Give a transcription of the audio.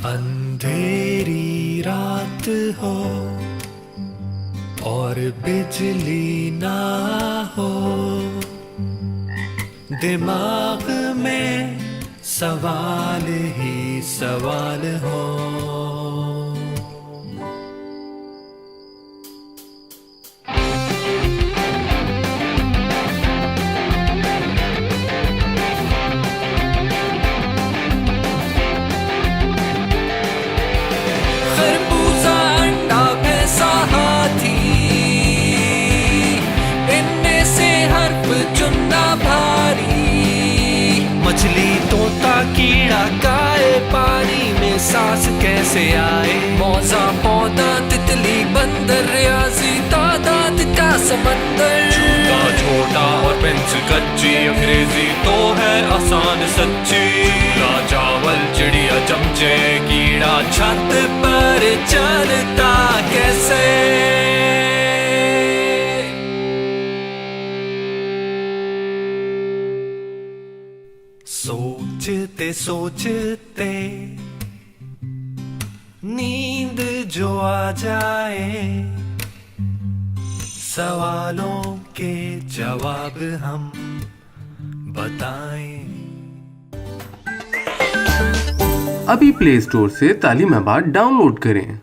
अंधेरी रात हो और बिजली ना हो, दिमाग में सवाल ही सवाल हो। खरबूजा अंडा भैंसा हाथी, इनमें से हर्फ चुनना भारी। मछली तोता कीड़ा काए, पानी में सांस कैसे आए। मौजा पौधा तितली बंदर, रियाजी तादाद का समंदर। छोटा छोटा और पेंसिल कच्ची, अंग्रेजी तो है आसान सच्ची। चूल्हा चावल चिड़िया चमचे, कीड़ा छत पर चलता कैसे। सोचते सोचते नींद जो आ जाए, सवालों के जवाब हम बताएं। अभी प्ले स्टोर से तालीम आबाद डाउनलोड करें।